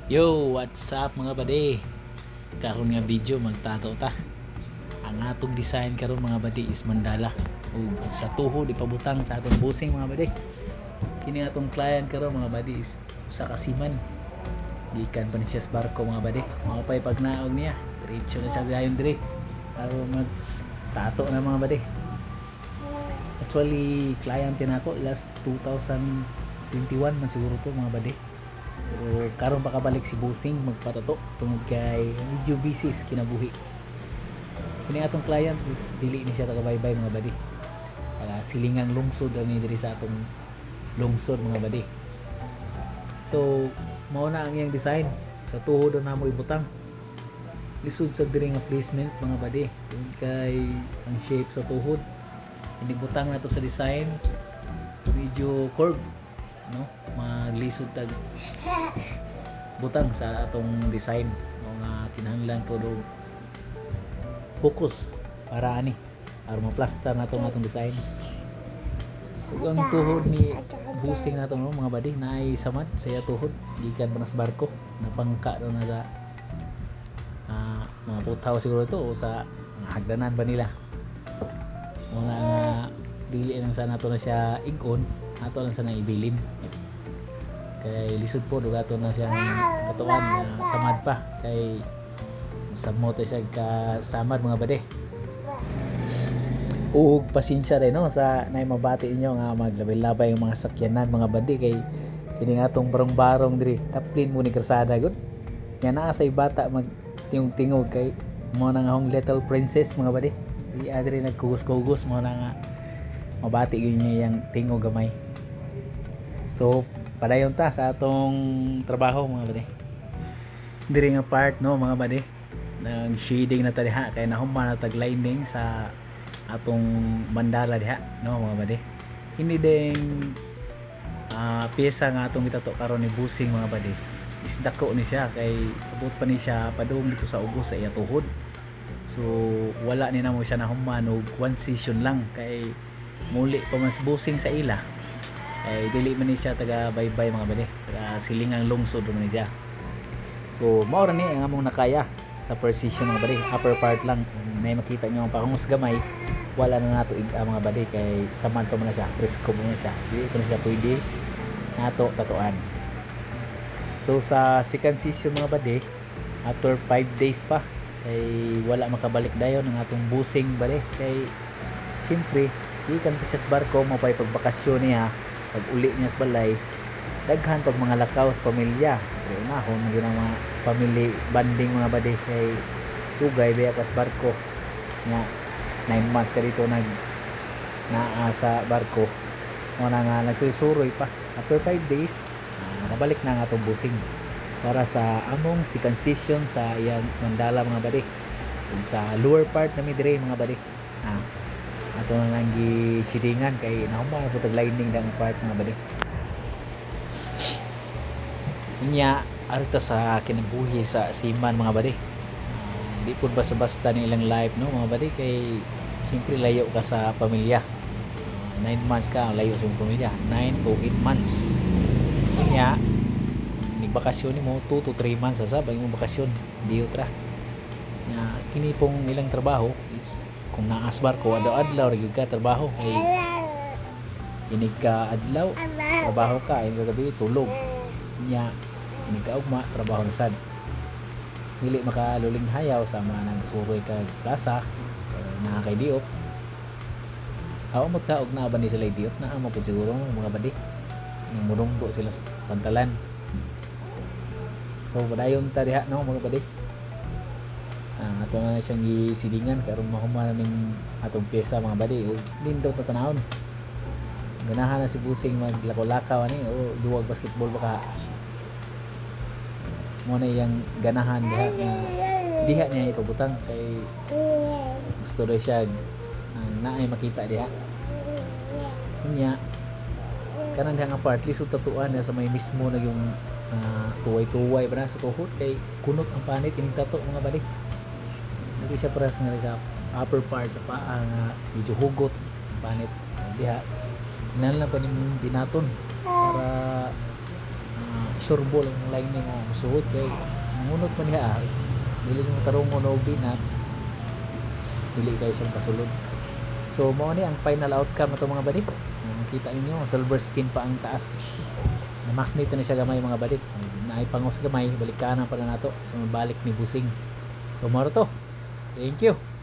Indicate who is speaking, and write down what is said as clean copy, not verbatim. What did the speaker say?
Speaker 1: Yo, what's up mga bade? Karon nga video magtataw ta. Ang atong design karon mga bade is mandala. Ug sa tuhod ipabutang sa atong busing mga bade. Kini atong client karon mga bade is usa ka seaman. Gikan pa ni siya sa barko mga bade. Mao pay pagnaog niya. Diretso na siya dayon dire. Aron magtato na mga bade. Actually, client din ako last 2021 man siguro to mga bade. O karon pa kabalik si Busing magpatato tungod kay medyo busy sa kinabuhi. Kini atong client is dili ni siya tagabaybay mga badi. Silingang lungsod ani diri sa atong lungsod mga badi. So mao na ang iyang design sa tuhod na mo ibutang. Lisod sa diri nga placement mga badi. Tungod kay ang shape sa tuhod inibutang na to sa design medyo curve, no, maglisod tag butang sa atong design nga kinahanglan po do focus para ani para ma-plaster na atong design. Ug ang tuhod ni busing nato no mga badi naay samad sa iya tuhod gikan pa na sa barko napangka daw na sa mga putaw siguro to o sa hagdanan ba nila muna nga dili lang sa nato na siya igon ato lang sa na ibilin kay lisod po dugato na siya katuan na samad pa kay samot siya ka samad mga bade. Ug pasensya rin no sa nay mabati inyo nga maglabay-labay yung mga sakyanan mga bade kay kini nga tong barong-barong diri taplin mo ni karsada gud nya naa say bata mag tingog-tingog kay mo na nga hong little princess mga bade di adri nagkugos-kugos mo na nga mabati gyud niya yang tingog gamay. So padayon ta sa atong trabaho mga bade. Diri nga part no mga bade nag shading na ta diha kay nahuman na tag lining sa atong mandala diha no mga bade. Hindi ding piyesa nga atong gitato karon ni busing mga bade. Is dako ni siya kay abot pa ni siya padung dito sa ugos sa iya tuhod. So wala ni namo siya nahuman og one session lang kay muli pa mas busing sa ila ay dili man ni siya taga baybay mga bade taga silingang lungsod man ni siya. So mao ra ni ang among nakaya sa first session mga bade upper part lang may makita nyo ang pakungus gamay wala na nato mga bade kay saman pa man na siya presko mo na siya dili ko na siya pwede nato tatuan. So sa second session mga bade after 5 days pa kay wala makabalik dayon ang atong busing bade kay siyempre ikan pa siya sa barko mapay pagbakasyon niya pag uli niya sa balay daghan pag mga lakaw sa pamilya pero unahon yun ang mga family banding mga bade kay tugay baya ka sa barko nga 9 months ka dito naa sa barko mo na nga nagsusuroy pa after 5 days nakabalik na ang atong busing para sa among second session sa iyang mandala mga bade kung sa lower part na midire mga bade ato na lang gisidingan kay nahuman na po tag lining ng part mga bade niya arita sa kinabuhi sa siman mga bade. Di po basta-basta ni ilang life no mga bade kay siyempre layo ka sa pamilya 9 months ka layo sa pamilya 9 to 8 months niya bakasyon mo 2 to 3 months sa sabay mo bakasyon di utra nga kini pong ilang trabaho is kung naas barko adlaw-adlaw gyud ka trabaho ay inig ka adlaw trabaho ka inig gabi tulog nya inig ka ugma trabaho na sad dili makaluling hayaw sama nang suroy ka plaza na kay diop mo ka og naa ba ni sila diop na mo pa siguro mga badi nang murunggo sila sa pantalan. So padayon ta diha no mga badi. Ato na siyang gisidingan karon mahuman ning atong pyesa mga badi. Lindot na tanawon. Ganahan na si busing maglakaw-lakaw ani o duwag basketball baka. Mo na yang ganahan diha niya ipabutang kay gusto daw siya naay makita diha. Nya kanang diha nga part lisod tatuan sa may mismo na yung tuway-tuway ba na sa tuhod kay kunot ang panit ining tato mga badi. Hindi siya paras nga sa upper part sa paa nga medyo hugot ang panit diha. Inal na pa ni binaton para isurbo lang ng line nga musuhot kay ngunot man niya dili mo tarong no binat dili kay siyang kasulod. So mao ni ang final outcome nato mga badi. Makita niyo silver skin pa ang taas. Na magnet na siya gamay mga badi. Naay pangos gamay balik kanan pa na nato. So balik ni busing. So mao to. Thank you.